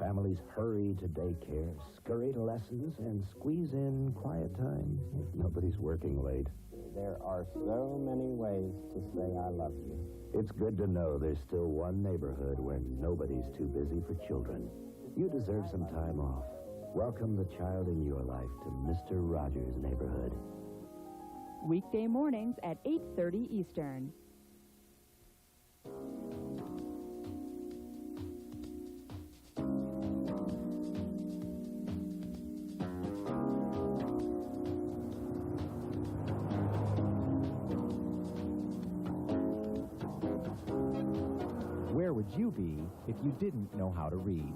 Families hurry to daycare, scurry to lessons, and squeeze in quiet time if nobody's working late. There are so many ways to say I love you. It's good to know there's still one neighborhood where nobody's too busy for children. You deserve some time off. Welcome the child in your life to Mr. Rogers' neighborhood. Weekday mornings at 8:30 Eastern. Where would you be if you didn't know how to read?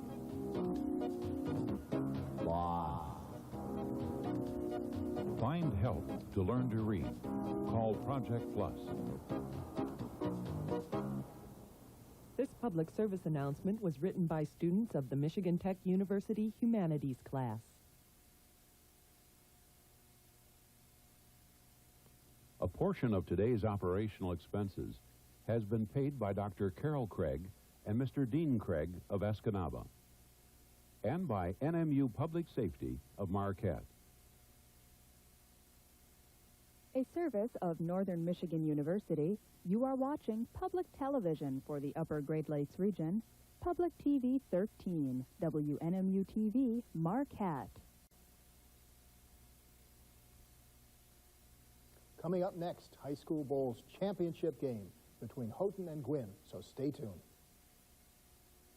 Find help to learn to read. Call Project Plus. This public service announcement was written by students of the Michigan Tech University Humanities class. A portion of today's operational expenses has been paid by Dr. Carol Craig and Mr. Dean Craig of Escanaba, and by NMU Public Safety of Marquette. A service of Northern Michigan University, you are watching public television for the Upper Great Lakes region, Public TV 13, WNMU-TV, Marquette. Coming up next, High School Bowl's championship game between Houghton and Gwinn, so stay tuned.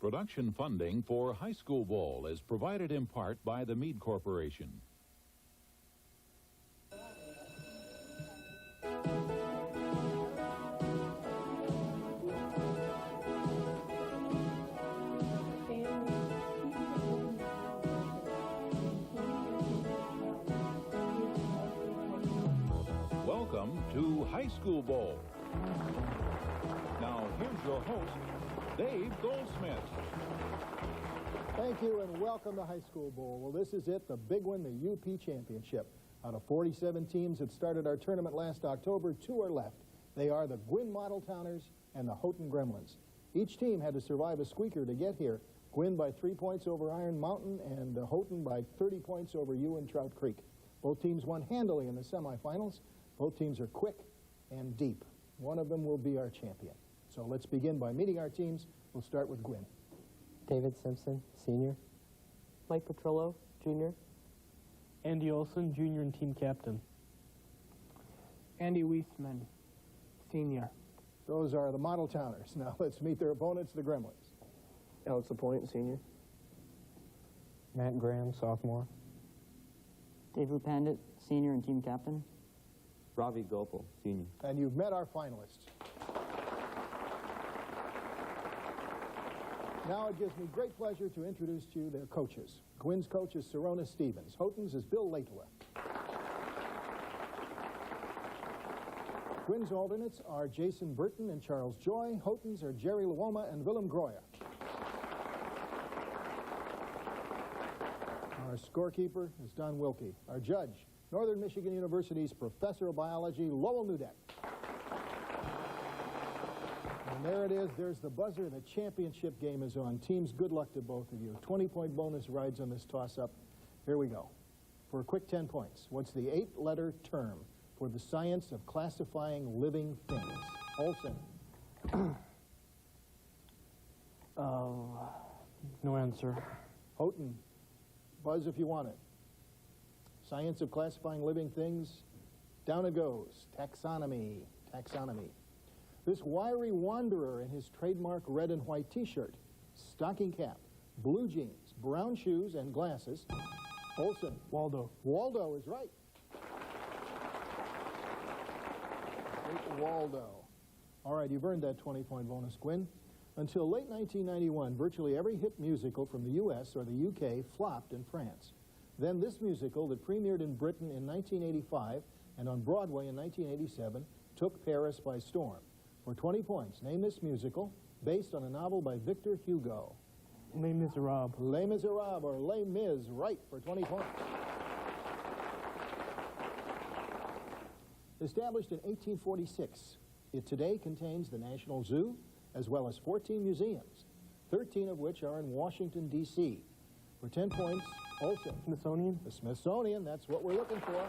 Production funding for High School Bowl is provided in part by the Mead Corporation. Welcome to High School Bowl. Now, here's your host, Dave Goldsmith. Thank you and welcome to High School Bowl. Well, this is it, the big one, the UP Championship. Out of 47 teams that started our tournament last October, 2 are left. They are the Gwinn Model Towners and the Houghton Gremlins. Each team had to survive a squeaker to get here. Gwinn by 3 points over Iron Mountain and Houghton by 30 points over Ewan Trout Creek. Both teams won handily in the semifinals. Both teams are quick and deep. One of them will be our champion. So let's begin by meeting our teams. We'll start with Gwinn. David Simpson, senior. Mike Petrillo, junior. Andy Olson, junior and team captain. Andy Weisman, senior. Those are the Model Towners. Now let's meet their opponents, the Gremlins. Alex LaPointe, senior. Matt Graham, sophomore. David Pandit, senior and team captain. Ravi Gopal, senior. And you've met our finalists. Now it gives me great pleasure to introduce to you their coaches. Gwynn's coach is Serona Stevens. Houghton's is Bill Laitla. Gwynn's alternates are Jason Burton and Charles Joy. Houghton's are Jerry Luoma and Willem Groya. Our scorekeeper is Don Wilkie. Our judge, Northern Michigan University's Professor of Biology, Lowell Nudek. And there it is. There's the buzzer. The championship game is on. Teams, good luck to both of you. 20-point bonus rides on this toss-up. Here we go. For a quick 10 points, what's the 8-letter term for the science of classifying living things? Olson. No answer. Houghton. Buzz if you want it. Science of classifying living things. Down it goes. Taxonomy. Taxonomy. This wiry wanderer in his trademark red and white t-shirt, stocking cap, blue jeans, brown shoes, and glasses. Olson. Waldo. Waldo is right. Waldo. All right, you've earned that 20-point bonus, Gwinn. Until late 1991, virtually every hit musical from the U.S. or the U.K. flopped in France. Then this musical that premiered in Britain in 1985 and on Broadway in 1987 took Paris by storm. For 20 points, name this musical based on a novel by Victor Hugo. Les Miserables. Les Miserables, or Les Mis, right, for 20 points. Established in 1846, it today contains the National Zoo, as well as 14 museums. 13 of which are in Washington, D.C. For 10 points, Olson. Smithsonian. The Smithsonian, that's what we're looking for.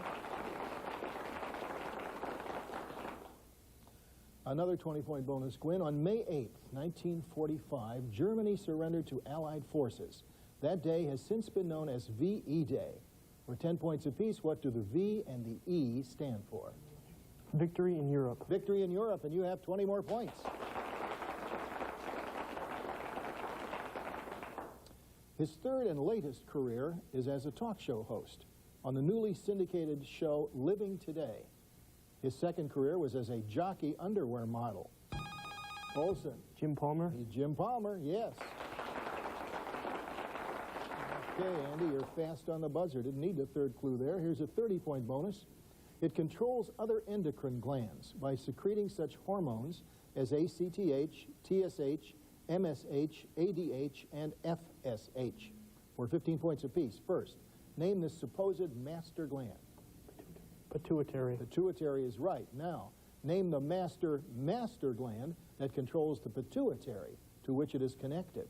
Another 20-point bonus, Gwinn. On May 8th, 1945, Germany surrendered to Allied forces. That day has since been known as VE Day. For 10 points apiece, what do the V and the E stand for? Victory in Europe. Victory in Europe, and you have 20 more points. His third and latest career is as a talk show host on the newly syndicated show Living Today. His second career was as a jockey underwear model. Olson. Jim Palmer. Jim Palmer, yes. Okay, Andy, you're fast on the buzzer. Didn't need the third clue there. Here's a 30-point bonus. It controls other endocrine glands by secreting such hormones as ACTH, TSH, MSH, ADH, and FSH. For 15 points apiece. First, name the supposed master gland. Pituitary. Pituitary is right. Now, name the master gland that controls the pituitary to which it is connected.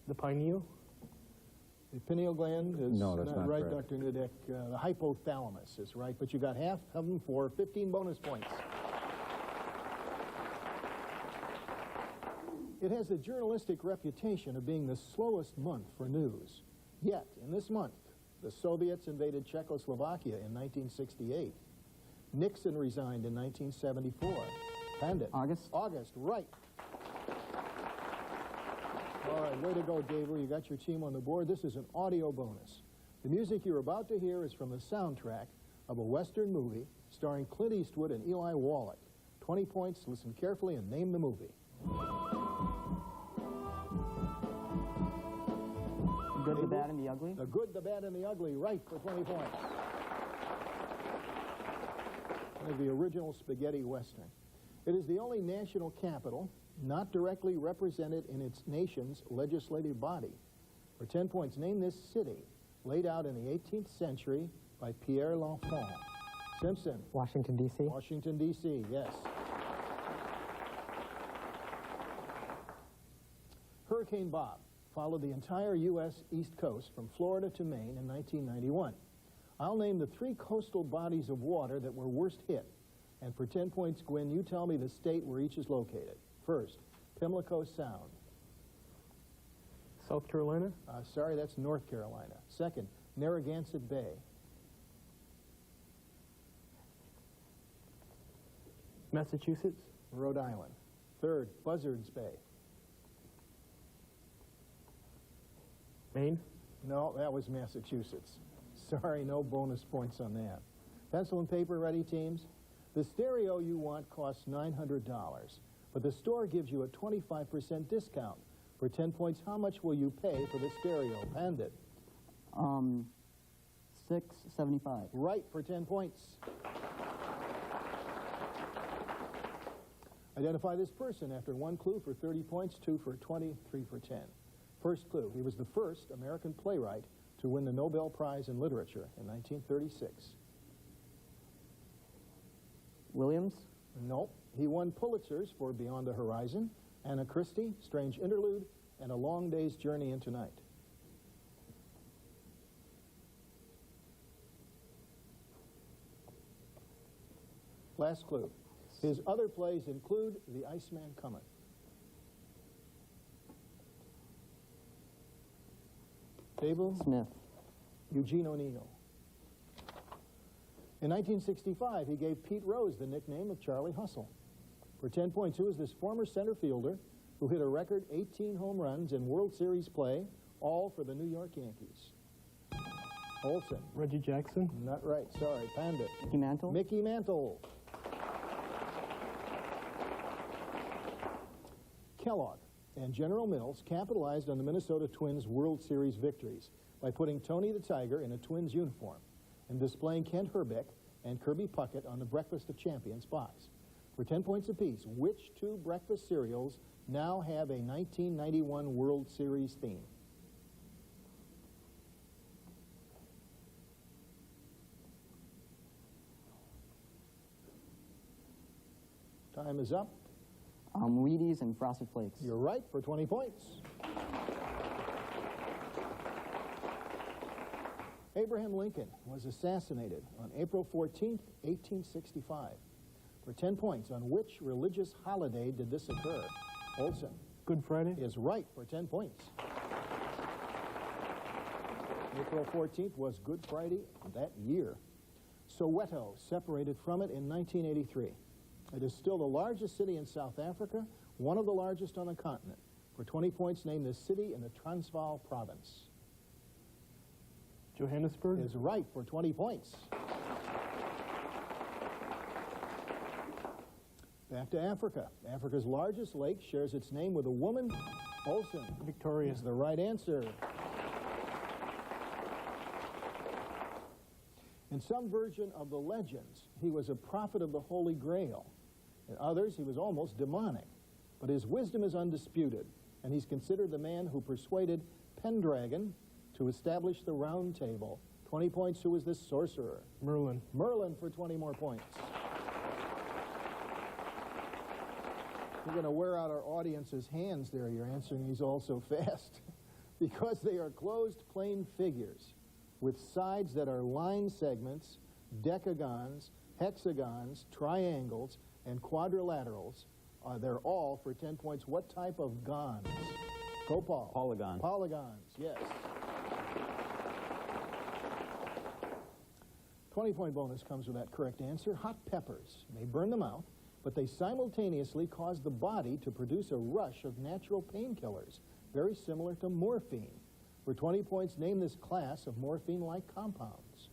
The pineal. The pineal gland is No, that's not right, correct. Dr. Nudek. The hypothalamus is right, but you got half of them for 15 bonus points. It has the journalistic reputation of being the slowest month for news. Yet, in this month, the Soviets invaded Czechoslovakia in 1968. Nixon resigned in 1974. Pandit. August. August, right. All right, way to go, Dave. You got your team on the board. This is an audio bonus. The music you're about to hear is from the soundtrack of a Western movie starring Clint Eastwood and Eli Wallach. 20 points. Listen carefully and name the movie. The Good, the Bad, and the Ugly. The Good, the Bad, and the Ugly. Right for 20 points. One of the original spaghetti Western. It is the only national capital not directly represented in its nation's legislative body. For 10 points, name this city, laid out in the 18th century by Pierre L'Enfant. Simpson. Washington, D.C. Washington, D.C., yes. Hurricane Bob followed the entire U.S. East Coast from Florida to Maine in 1991. I'll name the 3 coastal bodies of water that were worst hit. And for 10 points, Gwinn, you tell me the state where each is located. First, Pimlico Sound. South Carolina. Sorry, that's North Carolina. Second, Narragansett Bay. Massachusetts. Rhode Island. Third, Buzzards Bay. Maine. No, that was Massachusetts. Sorry, no bonus points on that. Pencil and paper ready, teams? The stereo you want costs $900, but the store gives you a 25% discount. For 10 points, how much will you pay for the stereo? Pandit. $6.75. Right for 10 points. Identify this person after 1 clue for 30 points, 2 for 20, 3 for 10. First clue, he was the first American playwright to win the Nobel Prize in Literature in 1936. Williams? Nope. He won Pulitzers for Beyond the Horizon, Anna Christie, Strange Interlude, and A Long Day's Journey into Night. Last clue. His other plays include The Iceman Cometh. Dable? Smith. Eugene O'Neill. In 1965, he gave Pete Rose the nickname of Charlie Hustle. For 10 points, who is this former center fielder who hit a record 18 home runs in World Series play, all for the New York Yankees? Olson. Reggie Jackson. Not right. Sorry. Pandit. Mickey Mantle. Mickey Mantle. Kellogg and General Mills capitalized on the Minnesota Twins' World Series victories by putting Tony the Tiger in a Twins uniform and displaying Kent Herbeck and Kirby Puckett on the Breakfast of Champions box. For 10 points apiece, which 2 breakfast cereals now have a 1991 World Series theme? Time is up. Wheaties and Frosted Flakes. You're right for 20 points. Abraham Lincoln was assassinated on April 14th, 1865. For 10 points, on which religious holiday did this occur? Olson. Good Friday. Is right for 10 points. April 14th was Good Friday that year. Soweto separated from it in 1983. It is still the largest city in South Africa, one of the largest on the continent. For 20 points, name the city in the Transvaal province. Johannesburg. Is right for 20 points. Back to Africa. Africa's largest lake shares its name with a woman. Olson. Victoria. Is the right answer. In some version of the legends, he was a prophet of the Holy Grail. In others, he was almost demonic. But his wisdom is undisputed, and he's considered the man who persuaded Pendragon to establish the Round Table. 20 points. Who is this sorcerer? Merlin. Merlin for 20 more points. We're going to wear out our audience's hands there. You're answering these all so fast. Because they are closed plane figures with sides that are line segments, decagons, hexagons, triangles, and quadrilaterals. They're all for 10 points. What type of gons? Go, Paul. Polygon. Polygons, yes. 20-point bonus comes with that correct answer. Hot peppers may burn the mouth, but they simultaneously cause the body to produce a rush of natural painkillers, very similar to morphine. For 20 points, name this class of morphine-like compounds.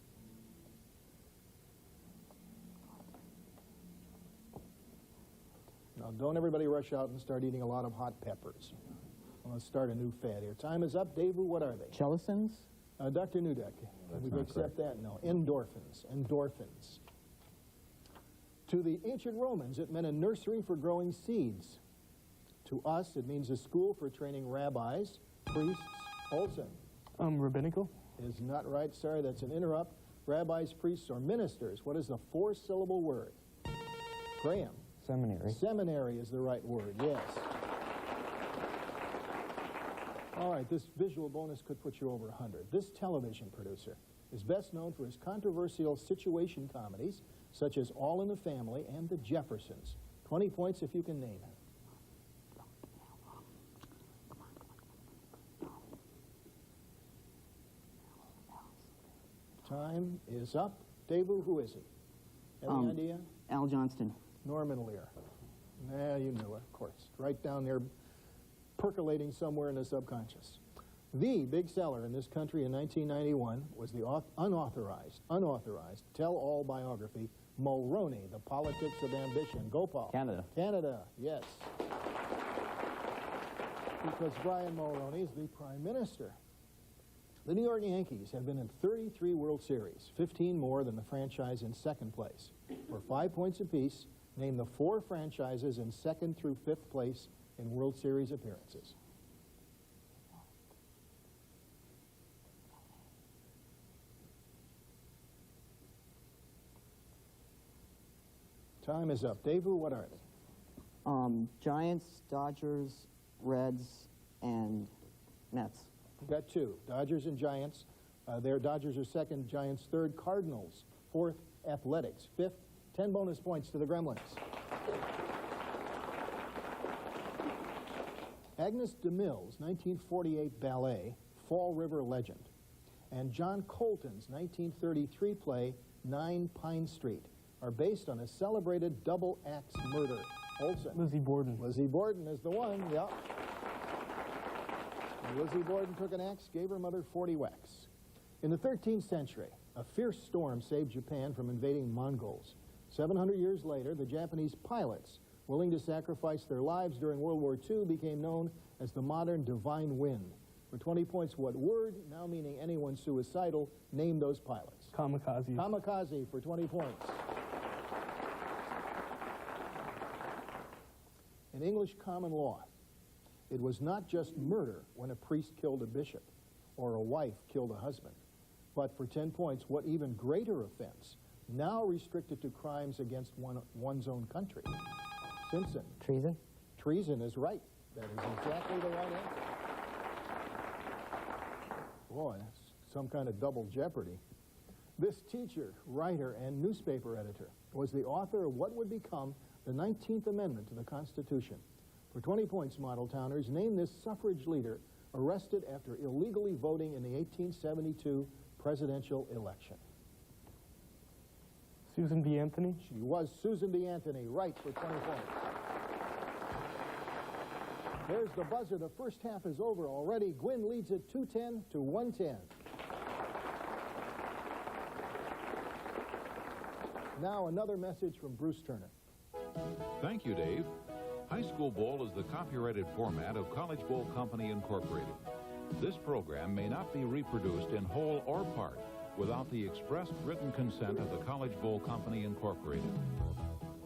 Now, don't everybody rush out and start eating a lot of hot peppers. Let's start a new fad here. Time is up. Davu, what are they? Chelicins? Dr. Nudek, would you accept that? No. Endorphins. Endorphins. To the ancient Romans, it meant a nursery for growing seeds. To us, it means a school for training rabbis, priests. Olson. Rabbinical. Is not right. Sorry, that's an interrupt. Rabbis, priests, or ministers. What is the four-syllable word? Graham. Seminary. Seminary is the right word, yes. All right, this visual bonus could put you over 100. This television producer is best known for his controversial situation comedies, such as All in the Family and The Jeffersons. 20 points if you can name it. Time is up. Davu, who is it? Any idea? Al Johnston. Norman Lear. Nah, you knew it, of course. Right down there, percolating somewhere in the subconscious. The big seller in this country in 1991 was the unauthorized tell-all biography, Mulroney, The Politics of Ambition. Gopal. Canada. Canada, yes. Because Brian Mulroney is the Prime Minister. The New York Yankees have been in 33 World Series, 15 more than the franchise in second place. For 5 points apiece, name the 4 franchises in second through 5th place in World Series appearances. Time is up. Davu, what are they? Giants, Dodgers, Reds, and Mets. We've got 2. Dodgers and Giants. Their Dodgers are second, Giants third. Cardinals, 4th. Athletics, 5th. 10 bonus points to the Gremlins. Agnes DeMille's 1948 ballet, Fall River Legend, and John Colton's 1933 play, 9 Pine Street, are based on a celebrated double-axe murder. Olson. Lizzie Borden. Lizzie Borden is the one, yep. And Lizzie Borden took an axe, gave her mother 40 whacks. In the 13th century, a fierce storm saved Japan from invading Mongols. 700 years later, the Japanese pilots, willing to sacrifice their lives during World War II, became known as the modern Divine Wind. For 20 points, what word, now meaning anyone suicidal, named those pilots? Kamikaze. Kamikaze for 20 points. In English common law, it was not just murder when a priest killed a bishop or a wife killed a husband. But for 10 points, what even greater offense, now restricted to crimes against one's own country? Simpson. Treason. treason is right. That is exactly the right answer. Boy, that's some kind of double jeopardy. This teacher, writer, and newspaper editor was the author of what would become the 19th Amendment to the Constitution. For 20 points, model towners, name this suffrage leader arrested after illegally voting in the 1872 presidential election. Susan B. Anthony? She was Susan B. Anthony, right, for 20 points. There's the buzzer. The first half is over already. Gwinn leads it 210 to 110. Now another message from Bruce Turner. Thank you, Dave. High School Bowl is the copyrighted format of College Bowl Company Incorporated. This program may not be reproduced in whole or part without the express written consent of the College Bowl Company Incorporated.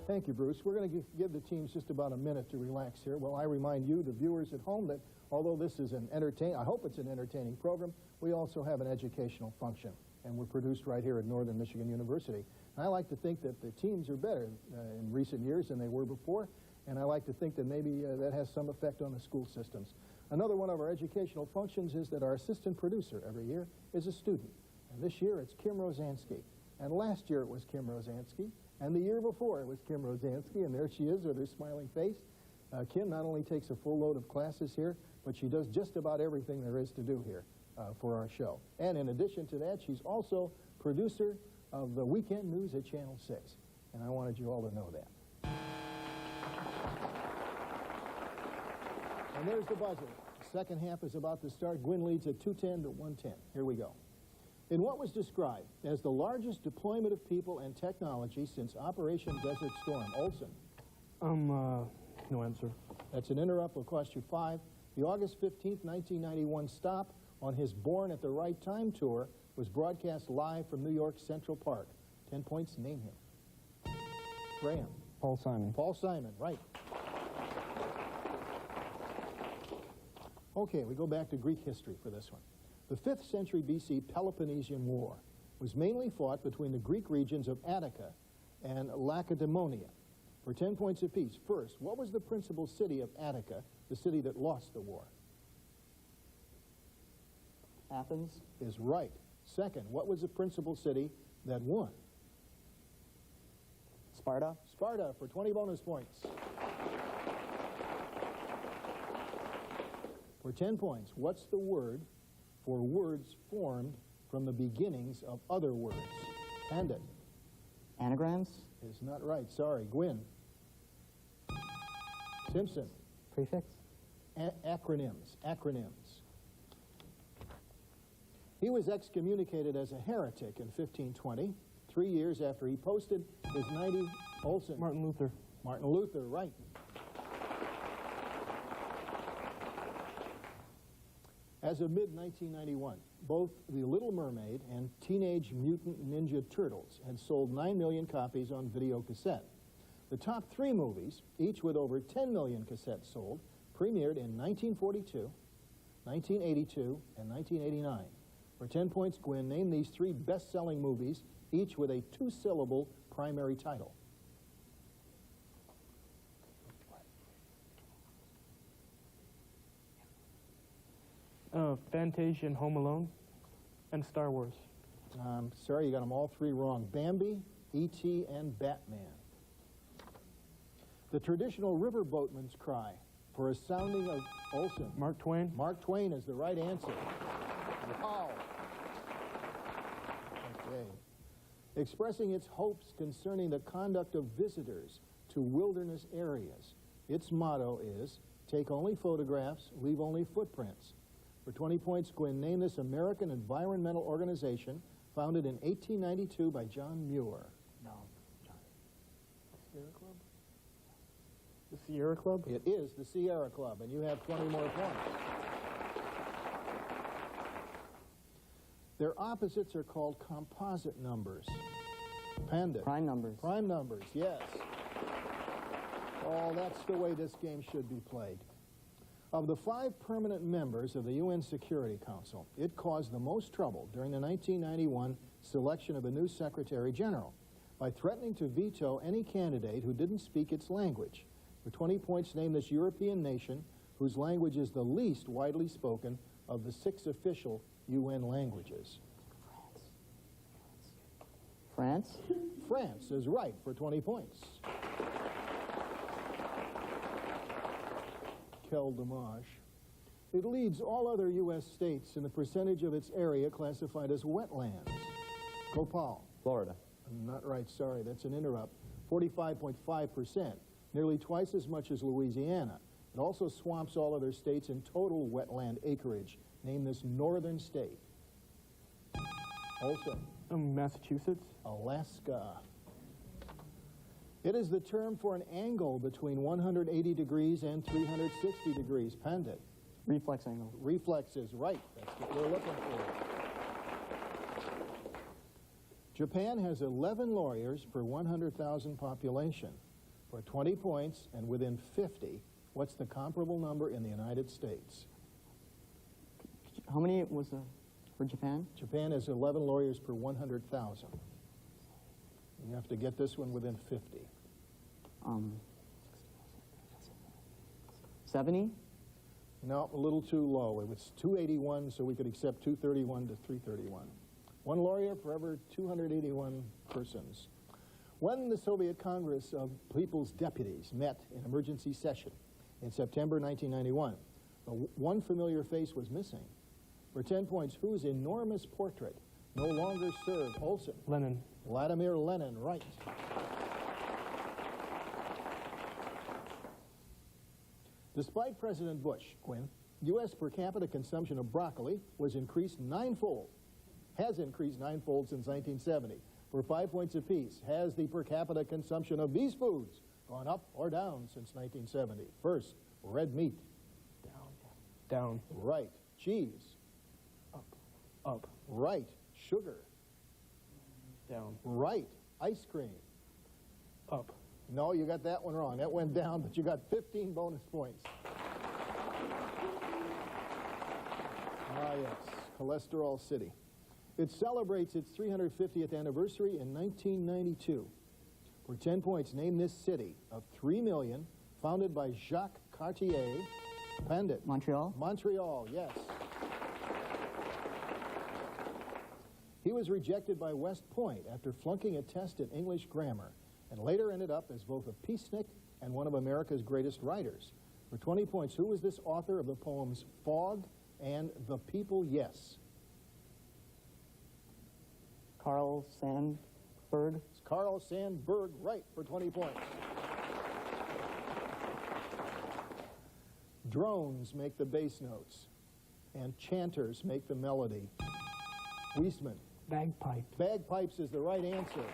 Thank you, Bruce. We're going to give the teams just about a minute to relax here. Well, I remind you, the viewers at home, that although this is I hope it's an entertaining program, we also have an educational function, and we're produced right here at Northern Michigan University. And I like to think that the teams are better in recent years than they were before, and I like to think that maybe that has some effect on the school systems. Another one of our educational functions is that our assistant producer every year is a student. And this year it's Kim Rosansky. And last year it was Kim Rosansky. And the year before it was Kim Rosansky. And there she is with her smiling face. Kim not only takes a full load of classes here, but she does just about everything there is to do here for our show. And in addition to that, she's also producer of the weekend news at Channel 6. And I wanted you all to know that. And there's the buzzer. The second half is about to start. Gwinn leads at 210 to 110. Here we go. In what was described as the largest deployment of people and technology since Operation Desert Storm, Olson. No answer. That's an interrupt. Will cost you 5. The August 15th, 1991 stop on his Born at the Right Time tour was broadcast live from New York Central Park. 10 points, name him. Graham. Paul Simon. Paul Simon, right. Okay, we go back to Greek history for this one. The 5th century BC Peloponnesian War was mainly fought between the Greek regions of Attica and Lacedaemonia. For 10 points apiece, first, what was the principal city of Attica, the city that lost the war? Athens. Is right. Second, what was the principal city that won? Sparta. Sparta for 20 bonus points. For 10 points, what's the word for words formed from the beginnings of other words? Pandit. Anagrams. Is not right. Sorry. Gwinn. Simpson. Prefix. Acronyms. Acronyms. He was excommunicated as a heretic in 1520, 3 years after he posted his 90... Olson. Martin Luther. Martin Luther, right. As of mid-1991, both The Little Mermaid and Teenage Mutant Ninja Turtles had sold 9 million copies on video cassette. The top 3 movies, each with over 10 million cassettes sold, premiered in 1942, 1982, and 1989. For 10 points, Gwinn, name these 3 best-selling movies, each with a 2-syllable primary title. Fantasia and Home Alone, and Star Wars. Sorry, you got them all 3 wrong. Bambi, E.T., and Batman. The traditional riverboatman's cry for a sounding of Olson. Mark Twain. Mark Twain is the right answer. Wow. Okay. Expressing its hopes concerning the conduct of visitors to wilderness areas. Its motto is, take only photographs, leave only footprints. For 20 points, Gwinn, name this American environmental organization founded in 1892 by John Muir. No. Sierra Club? The Sierra Club? It is the Sierra Club, and you have 20 more points. Their opposites are called composite numbers. Panda. Prime numbers. Prime numbers, yes. Oh, that's the way this game should be played. Of the 5 permanent members of the UN Security Council, it caused the most trouble during the 1991 selection of a new Secretary General by threatening to veto any candidate who didn't speak its language. For 20 points, name this European nation whose language is the least widely spoken of the 6 official UN languages. France? France is right for 20 points. Quel dommage. It leads all other U.S. states in the percentage of its area classified as wetlands. Gopal. Florida. Not right, sorry, that's an interrupt. 45.5%, nearly twice as much as Louisiana. It also swamps all other states in total wetland acreage. Name this northern state. Also. Massachusetts. Alaska. It is the term for an angle between 180 degrees and 360 degrees. Pandit. Reflex angle. Reflex is right. That's what we're looking for. Japan has 11 lawyers per 100,000 population. For 20 points and within 50, what's the comparable number in the United States? How many was for Japan? Japan has 11 lawyers per 100,000. You have to get this one within 50. 70? No, a little too low. It was 281, so we could accept 231 to 331. One lawyer for every 281 persons. When the Soviet Congress of People's Deputies met in emergency session in September 1991, one familiar face was missing. For 10 points, whose enormous portrait no longer served? Olson. Lenin. Vladimir Lenin, right. Despite President Bush, Gwinn, U.S. per capita consumption of broccoli was increased ninefold, has increased ninefold since 1970. For 5 points apiece, has the per capita consumption of these foods gone up or down since 1970? First, red meat. Down. Right. Cheese. Up. Right. Sugar. Down. Right. Ice cream. Up. No, you got that one wrong. That went down, but you got 15 bonus points. Ah, yes. Cholesterol City. It celebrates its 350th anniversary in 1992. For 10 points, name this city of 3 million, founded by Jacques Cartier. Pandit. Montreal? Montreal, yes. He was rejected by West Point after flunking a test in English grammar, and later ended up as both a peacenik and one of America's greatest writers. For 20 points, who was this author of the poems Fog and The People Yes? Carl Sandburg. It's Carl Sandburg, right, for 20 points. Drones make the bass notes, and chanters make the melody. Weisman. Bagpipe. Bagpipes is the right answer.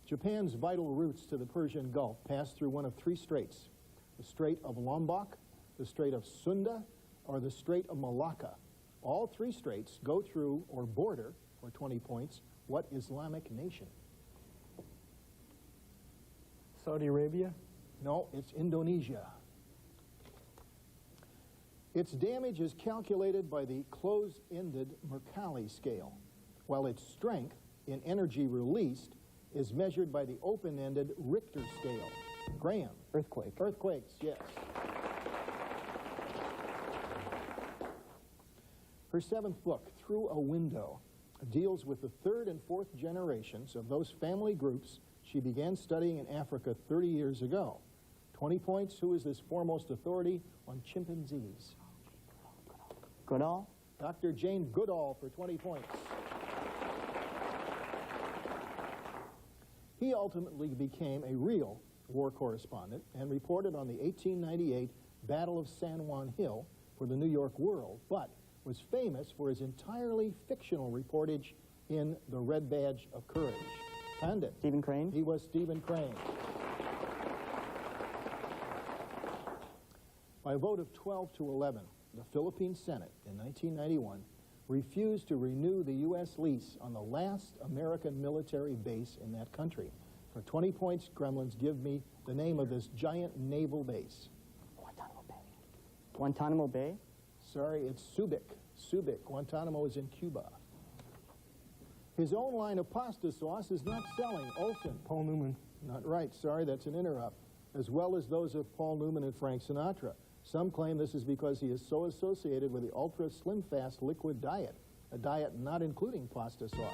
Japan's vital routes to the Persian Gulf pass through one of 3 straits: the Strait of Lombok, the Strait of Sunda, or the Strait of Malacca. All 3 straits go through or border, for 20 points, what Islamic nation? Saudi Arabia. No, it's Indonesia. Its damage is calculated by the close-ended Mercalli scale, while its strength in energy released is measured by the open-ended Richter scale. Graham. Earthquake. Earthquakes, yes. Her 7th book, Through a Window, deals with the 3rd and 4th generations of those family groups she began studying in Africa 30 years ago. 20 points, who is this foremost authority on chimpanzees? Goodall? Dr. Jane Goodall for 20 points. He ultimately became a real war correspondent and reported on the 1898 Battle of San Juan Hill for the New York World, but was famous for his entirely fictional reportage in The Red Badge of Courage. Pandit. Stephen Crane? He was Stephen Crane. By a vote of 12 to 11, the Philippine Senate in 1991 refused to renew the U.S. lease on the last American military base in that country. For 20 points, Gremlins, give me the name of this giant naval base. Guantanamo Bay. Guantanamo Bay? Sorry, it's Subic. Subic. Guantanamo is in Cuba. His own line of pasta sauce is not selling. Olson. Paul Newman. Not right. Sorry, that's an interrupt. As well as those of Paul Newman and Frank Sinatra. Some claim this is because he is so associated with the ultra slim fast liquid diet, a diet not including pasta sauce.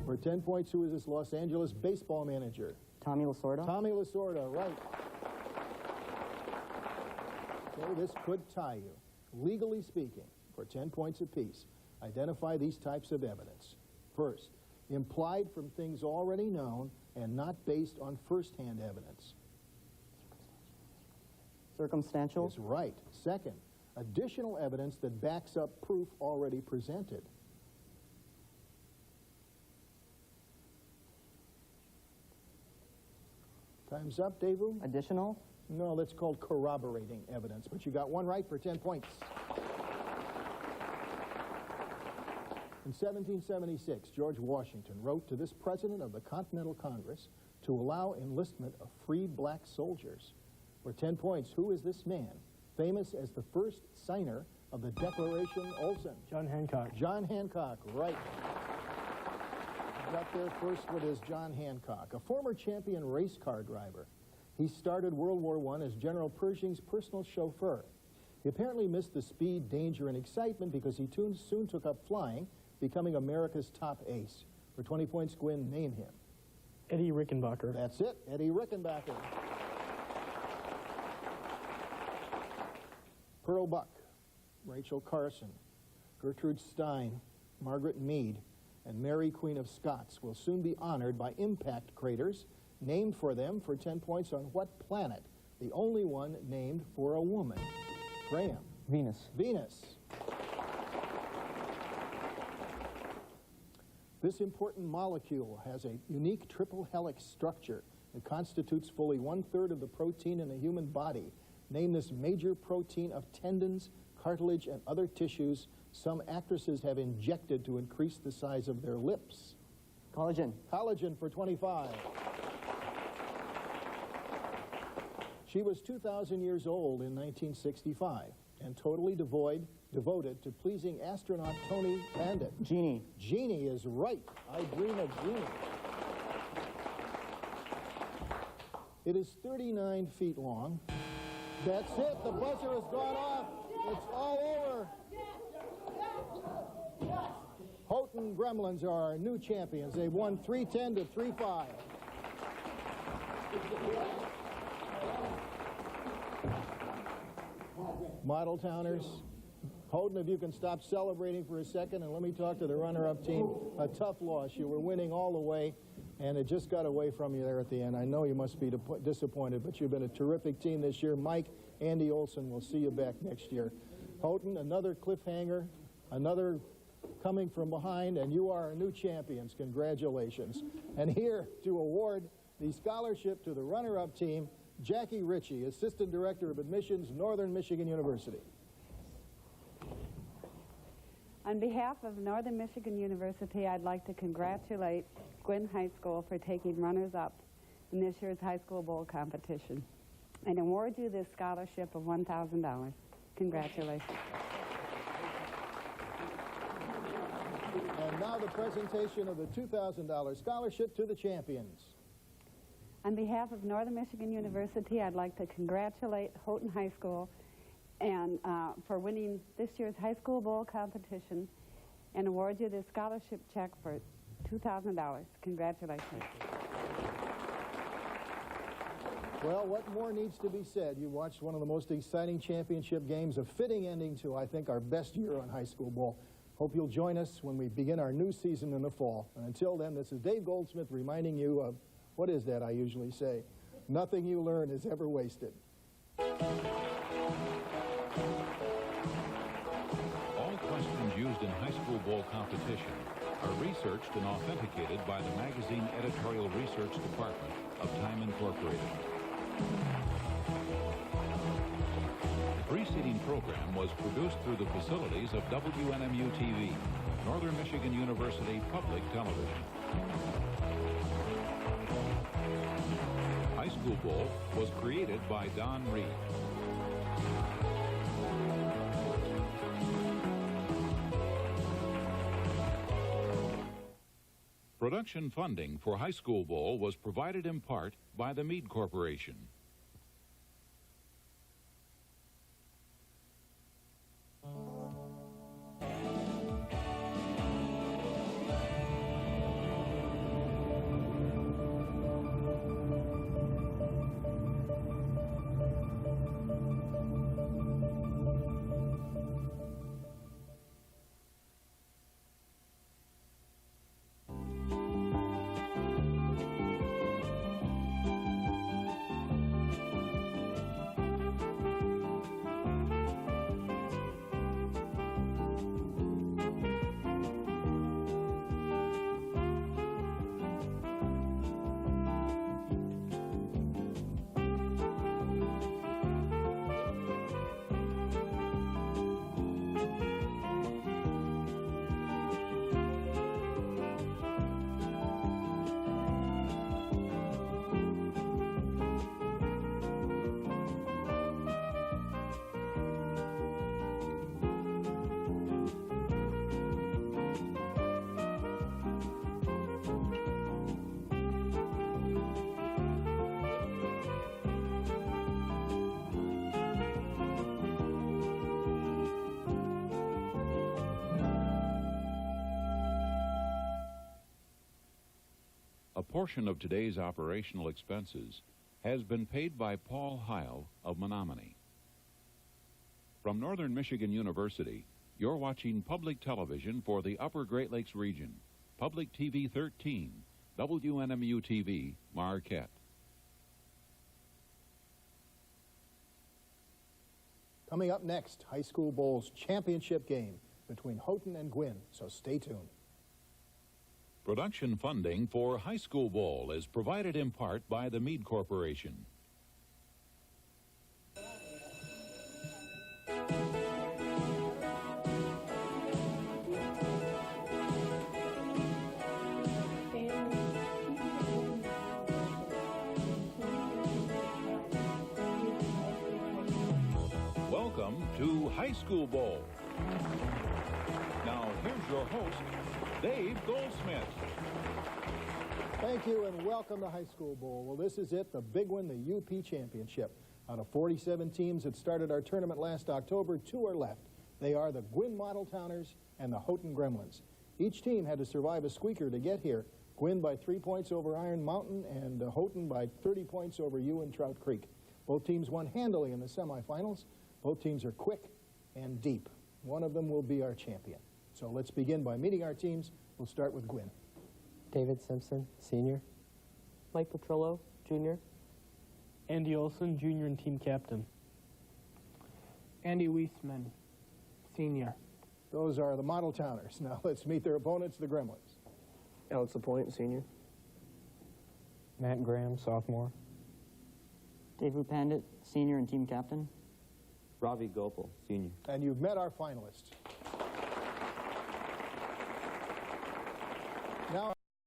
For 10 points, who is this Los Angeles baseball manager? Tommy Lasorda. Tommy Lasorda, right. Okay, this could tie you. Legally speaking, for 10 points apiece, identify these types of evidence. First, implied from things already known and not based on first-hand evidence. Circumstantial. Is right. Second, additional evidence that backs up proof already presented. Time's up, Davu. Additional. No, that's called corroborating evidence, but you got one right for 10 points. In 1776, George Washington wrote to this president of the Continental Congress to allow enlistment of free black soldiers. For 10 points, who is this man, famous as the first signer of the Declaration Olson? John Hancock. John Hancock, right. Got there first with his John Hancock, a former champion race car driver. He started World War I as General Pershing's personal chauffeur. He apparently missed the speed, danger, and excitement because he soon took up flying, becoming America's top ace. For 20 points, Gwinn, name him. Eddie Rickenbacker. That's it, Eddie Rickenbacker. Pearl Buck, Rachel Carson, Gertrude Stein, Margaret Mead, and Mary, Queen of Scots will soon be honored by impact craters named for them. For 10 points, on what planet? The only one named for a woman. Graham. Venus. Venus. This important molecule has a unique triple helix structure that constitutes fully 1/3 of the protein in the human body. Name this major protein of tendons, cartilage, and other tissues some actresses have injected to increase the size of their lips. Collagen. Collagen for 25. She was 2,000 years old in 1965 and totally devoted to pleasing astronaut Tony Pandit. Genie. Genie is right. I dream of Genie. It is 39 feet long. That's it. The buzzer has gone off. It's all over. Houghton Gremlins are our new champions. They've won 310 to 3-5. Model Towners, Houghton, if you can stop celebrating for a second and let me talk to the runner-up team. A tough loss. You were winning all the way, and it just got away from you there at the end. I know you must be disappointed, but you've been a terrific team this year. Mike, Andy Olson, we'll see you back next year. Houghton, another cliffhanger, another coming from behind, and you are our new champions. Congratulations. And here to award the scholarship to the runner-up team, Jackie Ritchie, Assistant Director of Admissions, Northern Michigan University. On behalf of Northern Michigan University, I'd like to congratulate Gwinn High School for taking runners-up in this year's high school bowl competition and award you this scholarship of $1,000. Congratulations. And now the presentation of the $2,000 scholarship to the champions. On behalf of Northern Michigan University, I'd like to congratulate Houghton High School and for winning this year's high school bowl competition and award you this scholarship check for $2,000. Congratulations. Well, what more needs to be said? You watched one of the most exciting championship games, a fitting ending to, I think, our best year on high school ball. Hope you'll join us when we begin our new season in the fall. And until then, this is Dave Goldsmith reminding you of, what is that I usually say? Nothing you learn is ever wasted. All questions used in high school bowl competition are researched and authenticated by the magazine editorial research department of Time Incorporated. The preceding program was produced through the facilities of WNMU-TV, Northern Michigan University Public Television. High School Bowl was created by Don Reed. Production funding for High School Bowl was provided in part by the Mead Corporation. A portion of today's operational expenses has been paid by Paul Heil of Menominee. From Northern Michigan University, you're watching public television for the Upper Great Lakes region, Public TV 13, WNMU TV, Marquette. Coming up next, High School Bowl's championship game between Houghton and Gwinn, so stay tuned. Production funding for High School Bowl is provided in part by the Mead Corporation. Welcome to High School Bowl. Now, here's your host, Dave Goldsmith. Thank you and welcome to High School Bowl. Well, this is it, the big one, the UP Championship. Out of 47 teams that started our tournament last October, 2 are left. They are the Gwinn Model Towners and the Houghton Gremlins. Each team had to survive a squeaker to get here. Gwinn by 3 points over Iron Mountain and Houghton by 30 points over Ewan Trout Creek. Both teams won handily in the semifinals. Both teams are quick and deep. One of them will be our champion. So let's begin by meeting our teams. We'll start with Gwinn. David Simpson, Senior. Mike Petrillo, Junior. Andy Olson, Junior and team captain. Andy Weisman, Senior. Those are the Model Towners. Now let's meet their opponents, the Gremlins. Alex LaPointe, Senior. Matt Graham, Sophomore. Dave Pandit, Senior and team captain. Ravi Gopal, Senior. And you've met our finalists.